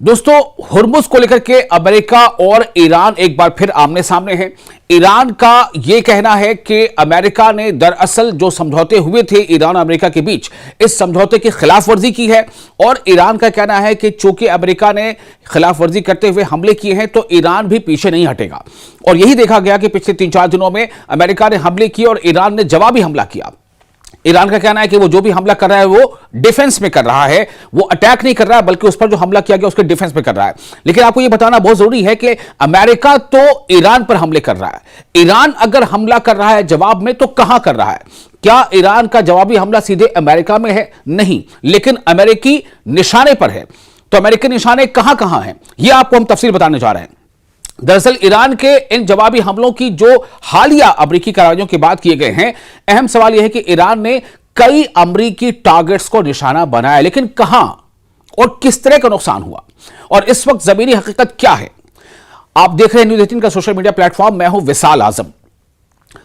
दोस्तों, हुर्मुज को लेकर के अमेरिका और ईरान एक बार फिर आमने सामने हैं। ईरान का यह कहना है कि अमेरिका ने दरअसल जो समझौते हुए थे ईरान और अमेरिका के बीच, इस समझौते की खिलाफ वर्जी की है। और ईरान का कहना है कि चूंकि अमेरिका ने खिलाफ वर्जी करते हुए हमले किए हैं तो ईरान भी पीछे नहीं हटेगा। और यही देखा गया कि पिछले 3-4 दिनों में अमेरिका ने हमले किए और ईरान ने जवाबी हमला किया। ईरान का कहना है कि वो जो भी हमला कर रहा है वो डिफेंस में कर रहा है, वो अटैक नहीं कर रहा है, बल्कि उस पर जो हमला किया गया उसके डिफेंस में कर रहा है। लेकिन आपको ये बताना बहुत जरूरी है कि अमेरिका तो ईरान पर हमले कर रहा है। ईरान अगर हमला कर रहा है जवाब में, तो कहां कर रहा है? क्या ईरान का जवाबी हमला सीधे अमेरिका में है? नहीं, लेकिन अमेरिकी निशाने पर है। तो अमेरिकी निशाने कहां कहां हैं, यह आपको हम तफसील बताने जा रहे हैं। दरअसल ईरान के इन जवाबी हमलों की जो हालिया अमेरिकी कार्रवाइयों के बाद किए गए हैं, अहम सवाल यह है कि ईरान ने कई अमेरिकी टारगेट्स को निशाना बनाया, लेकिन कहां और किस तरह का नुकसान हुआ और इस वक्त जमीनी हकीकत क्या है? आप देख रहे हैं न्यूज़ 18 का सोशल मीडिया प्लेटफॉर्म। मैं हूं विशाल आजम।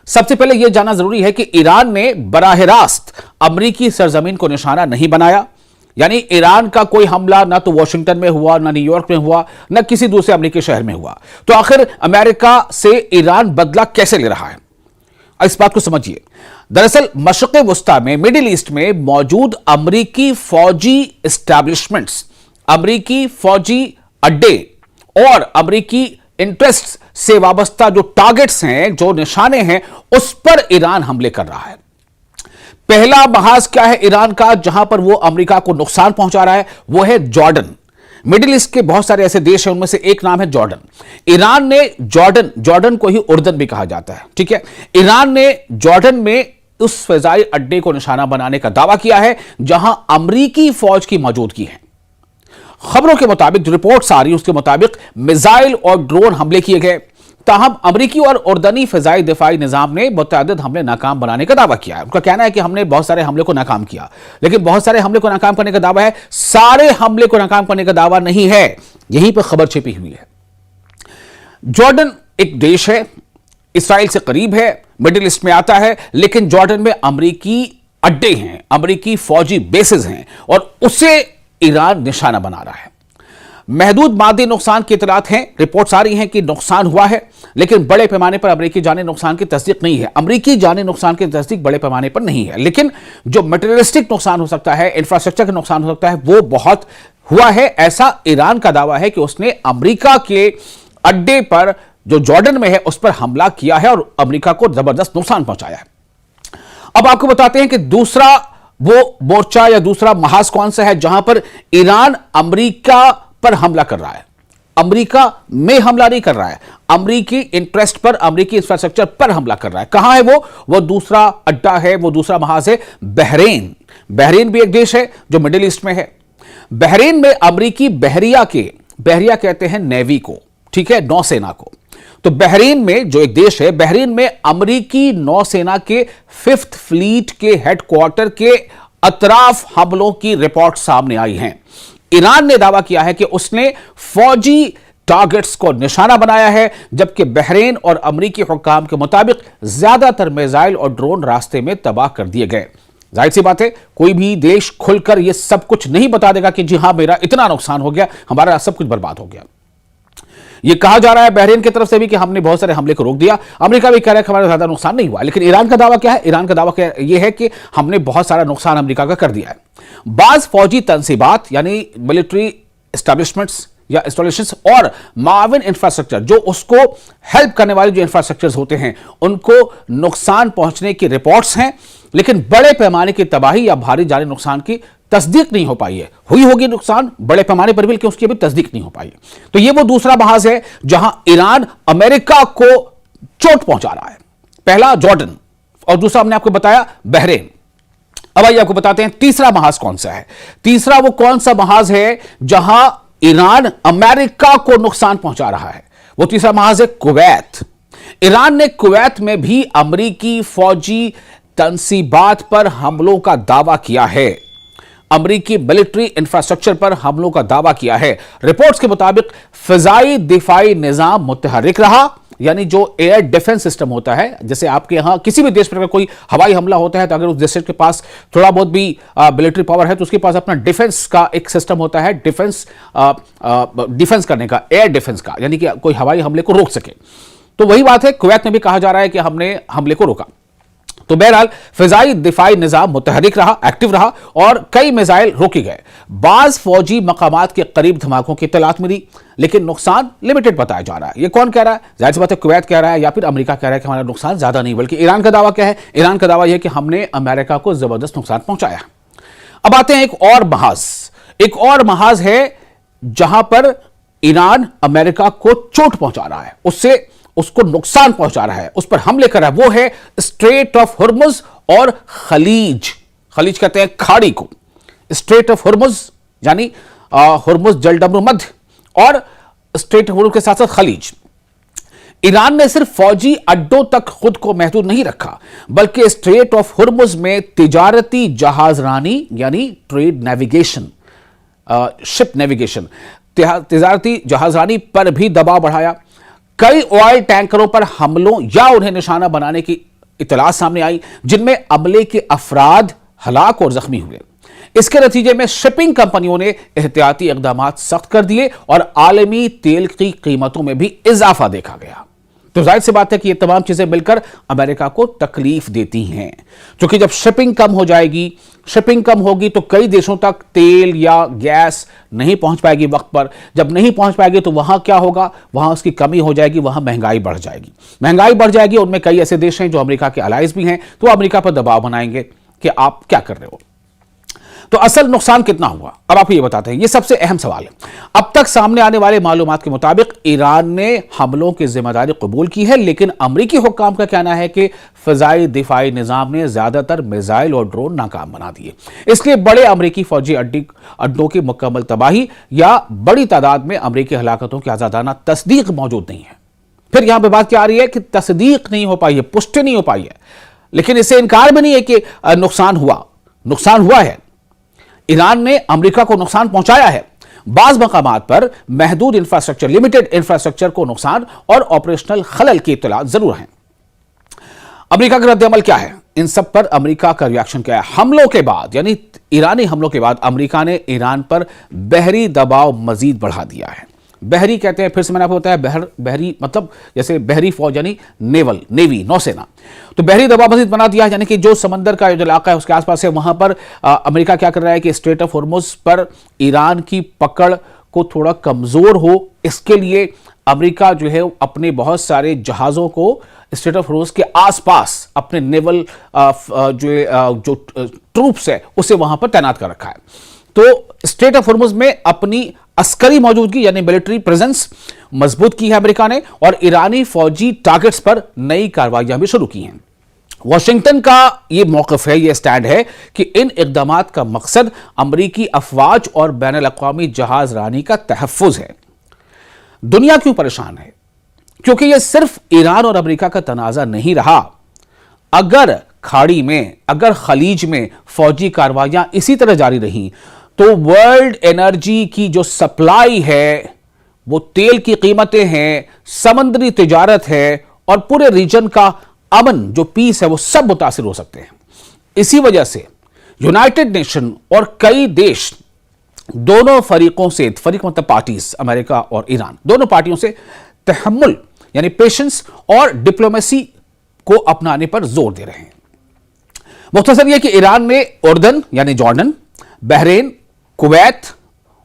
सबसे पहले यह जानना जरूरी है कि ईरान ने बराह रास्त अमेरिकी सरजमीन को निशाना नहीं बनाया। यानी ईरान का कोई हमला ना तो वॉशिंगटन में हुआ, ना न्यूयॉर्क में हुआ, ना किसी दूसरे अमेरिकी शहर में हुआ। तो आखिर अमेरिका से ईरान बदला कैसे ले रहा है, इस बात को समझिए। दरअसल मशरिक़ वुस्ता में, मिडिल ईस्ट में मौजूद अमेरिकी फौजी एस्टैब्लिशमेंट्स, अमेरिकी फौजी अड्डे और अमेरिकी इंटरेस्ट से वाबस्ता जो टारगेट्स हैं, जो निशाने हैं, उस पर ईरान हमले कर रहा है। पहला महाज क्या है ईरान का जहां पर वो अमेरिका को नुकसान पहुंचा रहा है? वो है जॉर्डन। मिडिल ईस्ट के बहुत सारे ऐसे देश हैं, उनमें से एक नाम है जॉर्डन। ईरान ने जॉर्डन को ही उर्दन भी कहा जाता है, ठीक है। ईरान ने जॉर्डन में उस फजाई अड्डे को निशाना बनाने का दावा किया है जहां अमेरिकी फौज की मौजूदगी है। खबरों के मुताबिक, जो रिपोर्ट्स आ रही है उसके मुताबिक मिसाइल और ड्रोन हमले किए गए। ताहम अमरीकी और उर्दनी फिजाई दिफाई निजाम ने मुतअद्दिद हमले नाकाम बनाने का दावा किया है। उनका कहना है कि हमने बहुत सारे हमले को नाकाम किया, लेकिन बहुत सारे हमले को नाकाम करने का दावा है, सारे हमले को नाकाम करने का दावा नहीं है। यहीं पर खबर छिपी हुई है। जॉर्डन एक देश है, इसराइल से करीब है, मिडिल ईस्ट में आता है, लेकिन जॉर्डन में अमरीकी अड्डे हैं, अमरीकी फौजी बेसेस हैं और उसे ईरान निशाना बना रहा है। महदूद मादी नुकसान की इतलात हैं, रिपोर्ट्स आ रही हैं कि नुकसान हुआ है, लेकिन बड़े पैमाने पर अमेरिकी जानी नुकसान की तस्दीक नहीं है। अमेरिकी जानी नुकसान की तस्दीक बड़े पैमाने पर नहीं है, लेकिन जो मटेरियलिस्टिक नुकसान हो सकता है, इंफ्रास्ट्रक्चर का नुकसान हो सकता है, वो बहुत हुआ है। ऐसा ईरान का दावा है कि उसने अमेरिका के अड्डे पर जो जॉर्डन में है उस पर हमला किया है और अमेरिका को जबरदस्त नुकसान पहुंचाया है। अब आपको बताते हैं कि दूसरा वो मोर्चा या दूसरा महाज कौन सा है जहां पर ईरान अमेरिका पर हमला कर रहा है। अमेरिका में हमला नहीं कर रहा है, अमेरिकी इंटरेस्ट पर, अमेरिकी इंफ्रास्ट्रक्चर पर हमला कर रहा है। कहां है वो दूसरा अड्डा है, वो दूसरा महाज है बहरीन। बहरीन भी एक देश है जो मिडिल ईस्ट में है। बहरीन में अमेरिकी बहरिया कहते हैं नेवी को, ठीक है, नौसेना को। तो बहरीन में जो एक देश है, बहरीन में अमेरिकी नौसेना के 5th फ्लीट के हेडक्वार्टर के अतराफ हमलों की रिपोर्ट सामने आई हैं। ईरान ने दावा किया है कि उसने फौजी टारगेट्स को निशाना बनाया है, जबकि बहरीन और अमेरिकी हुक्काम के मुताबिक ज्यादातर मिसाइल और ड्रोन रास्ते में तबाह कर दिए गए। जाहिर सी बात है, कोई भी देश खुलकर यह सब कुछ नहीं बता देगा कि जी हां मेरा इतना नुकसान हो गया, हमारा सब कुछ बर्बाद हो गया। यह कहा जा रहा है बहरीन की तरफ से भी कि हमने बहुत सारे हमले को रोक दिया। अमेरिका भी कह रहा है कि हमारा ज्यादा नुकसान नहीं हुआ, लेकिन ईरान का दावा क्या है? ईरान का दावा यह है कि हमने बहुत सारा नुकसान अमेरिका का कर दिया है। बाज फौजी तंसीबात यानी मिलिट्री एस्टैब्लिशमेंट्स या इंस्टॉलेशंस और माविन इंफ्रास्ट्रक्चर, जो उसको हेल्प करने वाले जो इंफ्रास्ट्रक्चर्स होते हैं, उनको नुकसान पहुंचने की रिपोर्ट्स हैं, लेकिन बड़े पैमाने की तबाही या भारी जानी नुकसान की तस्दीक नहीं हो पाई है। हुई होगी नुकसान बड़े पैमाने पर भी, लेकिन उसकी भी तस्दीक नहीं हो पाई। तो यह वो दूसरा महाज है जहां ईरान अमेरिका को चोट पहुंचा रहा है। पहला जॉर्डन और दूसरा हमने आपको बताया बहरीन। अब आइए आपको बताते हैं तीसरा महाज कौन सा है। तीसरा वो कौन सा महाज है जहां ईरान अमेरिका को नुकसान पहुंचा रहा है? वो तीसरा महाज है कुवैत। ईरान ने कुवैत में भी अमेरिकी फौजी तंसीबात पर हमलों का दावा किया है, अमेरिकी मिलिट्री इंफ्रास्ट्रक्चर पर हमलों का दावा किया है। रिपोर्ट्स के मुताबिक फिजाई दिफाई निजाम मुतहर्रिक रहा, यानी जो एयर डिफेंस सिस्टम होता है, जैसे आपके यहां किसी भी देश पर अगर कोई हवाई हमला होता है तो अगर उस देश के पास थोड़ा बहुत भी मिलिट्री पावर है तो उसके पास अपना डिफेंस का एक सिस्टम होता है, डिफेंस करने का, एयर डिफेंस का, यानी कि कोई हवाई हमले को रोक सके। तो वही बात है, कुवैत में भी कहा जा रहा है कि हमने हमले को रोका। तो बहरहाल फिजाई दिफाई निजाम मुतहरिक रहा, एक्टिव रहा और कई मिसाइल रोके गए। बाज फौजी मकामात के करीब धमाकों की इत्तलात मिली, लेकिन नुकसान लिमिटेड बताया जा रहा है। ये कौन कह रहा है? जाहिर सी बात है कुवैत कह रहा है या फिर अमेरिका कह रहा है कि हमारा नुकसान ज्यादा नहीं, बल्कि ईरान का दावा क्या है? ईरान का दावा यह कि हमने अमेरिका को जबरदस्त नुकसान पहुंचाया। अब आते हैं एक और महाज है जहां पर ईरान अमेरिका को चोट पहुंचा रहा है, उसको नुकसान पहुंचा रहा है, उस पर हमले कर रहा है। वो है स्ट्रेट ऑफ हुर्मुज और खलीज कहते हैं खाड़ी को। स्ट्रेट ऑफ हुर्मुज यानी हुर्मुज जलडमरू मध्य और स्ट्रेट ऑफ हुर्मुज के साथ साथ खलीज। ईरान ने सिर्फ फौजी अड्डों तक खुद को महदूद नहीं रखा, बल्कि स्ट्रेट ऑफ हुर्मुज में तिजारती जहाजरानी यानी ट्रेड नेविगेशन, शिप नेविगेशन, तिजारती जहाजरानी पर भी दबाव बढ़ाया। कई ऑयल टैंकरों पर हमलों या उन्हें निशाना बनाने की इत्तला सामने आई, जिनमें अमले के अफराद हलाक और जख्मी हुए। इसके नतीजे में शिपिंग कंपनियों ने एहतियाती इकदाम सख्त कर दिए और आलमी तेल की कीमतों में भी इजाफा देखा गया। तो जाहिर सी बात है कि ये तमाम चीजें मिलकर अमेरिका को तकलीफ देती हैं, क्योंकि जब शिपिंग कम होगी तो कई देशों तक तेल या गैस नहीं पहुंच पाएगी वक्त पर। जब नहीं पहुंच पाएगी तो वहां क्या होगा? वहां उसकी कमी हो जाएगी, वहां महंगाई बढ़ जाएगी। उनमें कई ऐसे देश हैं जो अमेरिका के अलाइज भी हैं, तो अमेरिका पर दबाव बनाएंगे कि आप क्या कर रहे हो। तो असल नुकसान कितना हुआ, अब आपको ये बताते हैं। ये सबसे अहम सवाल है। अब तक सामने आने वाले मालूमात के मुताबिक ईरान ने हमलों की जिम्मेदारी कबूल की है, लेकिन अमरीकी हुक्काम का कहना है कि फिजाई दिफाई निजाम ने ज्यादातर मिसाइल और ड्रोन नाकाम बना दिए। इसलिए बड़े अमरीकी फौजी अड्डों की मुकम्मल तबाही या बड़ी तादाद में अमरीकी हलाकतों की आजादाना तस्दीक मौजूद नहीं है। फिर यहां पर बात क्या आ रही है कि तस्दीक नहीं हो पाई है, पुष्टि नहीं हो पाई है, लेकिन इससे इनकार भी नहीं है कि नुकसान हुआ है। ईरान ने अमेरिका को नुकसान पहुंचाया है। बाज मकामात पर महदूद इंफ्रास्ट्रक्चर, लिमिटेड इंफ्रास्ट्रक्चर को नुकसान और ऑपरेशनल खलल की इत्तला जरूर है। अमेरिका का रद्द अमल क्या है? इन सब पर अमेरिका का रिएक्शन क्या है? हमलों के बाद, यानी ईरानी हमलों के बाद अमेरिका ने ईरान पर बहरी दबाव मजीद बढ़ा दिया है। बहरी कहते हैं, फिर से मैंने आपको बताया, बहरी मतलब जैसे बहरी फौज यानी नेवी, नौसेना। तो बहरी दबाव मजीद बना दिया है, यानी कि जो समंदर का जो इलाका है उसके आसपास है, वहां पर अमेरिका क्या कर रहा है कि स्ट्रेट ऑफ हुर्मुज पर ईरान की पकड़ को थोड़ा कमजोर हो, इसके लिए अमेरिका जो है अपने बहुत सारे जहाजों को स्ट्रेट ऑफ हुर्मुज के आसपास अपने नेवल जो ट्रूप्स है उसे वहां पर तैनात कर रखा है। तो स्ट्रेट ऑफ हुर्मुज में अपनी अस्करी मौजूदगी यानी मिलिट्री प्रेजेंस मजबूत की है अमेरिका ने, और ईरानी फौजी टारगेट्स पर नई कार्रवाइयां भी शुरू की हैं। वाशिंगटन का यह मौकफ है, यह स्टैंड है कि इन इकदामात का मकसद अमरीकी अफवाज और बैनुल अक़वामी जहाज रानी का तहफ़्फ़ुज़ है। दुनिया क्यों परेशान है? क्योंकि यह सिर्फ ईरान और अमेरिका का तनाज़ा नहीं रहा। अगर खाड़ी में, अगर खलीज में फौजी कार्रवाइयां इसी तरह जारी रही तो वर्ल्ड एनर्जी की जो सप्लाई है, वो तेल की कीमतें हैं, समुद्री तिजारत है और पूरे रीजन का अमन, जो पीस है, वो सब मुतासिर हो सकते हैं। इसी वजह से यूनाइटेड नेशन और कई देश दोनों फरीकों से, फरीक मतलब पार्टीज, अमेरिका और ईरान, दोनों पार्टियों से तहम्मुल यानी पेशेंस और डिप्लोमेसी को अपनाने पर जोर दे रहे हैं। मुख्तसर यह कि ईरान ने उर्दन यानी जॉर्डन, बहरीन, कुवैत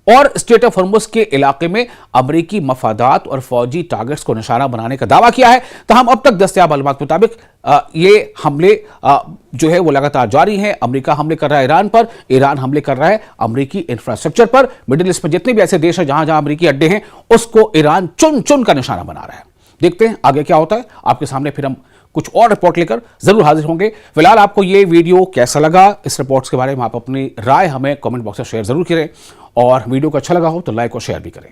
और स्ट्रेट ऑफ हुर्मुज के इलाके में अमरीकी मफादात और फौजी टारगेट्स को निशाना बनाने का दावा किया है। तमाम अब तक दस्तयाब मालूमात के मुताबिक ये हमले जो है वो लगातार जारी हैं। अमरीका हमले कर रहा है ईरान पर, ईरान हमले कर रहा है अमरीकी इंफ्रास्ट्रक्चर पर। मिडिल ईस्ट में जितने भी ऐसे देश हैं जहां जहां अमरीकी अड्डे हैं, उसको ईरान चुन चुन का निशाना बना रहा है। देखते हैं आगे क्या होता है। आपके सामने फिर हम कुछ और रिपोर्ट लेकर जरूर हाजिर होंगे। फिलहाल आपको ये वीडियो कैसा लगा, इस रिपोर्ट्स के बारे में आप अपनी राय हमें कमेंट बॉक्स में शेयर जरूर करें, और वीडियो को अच्छा लगा हो तो लाइक और शेयर भी करें।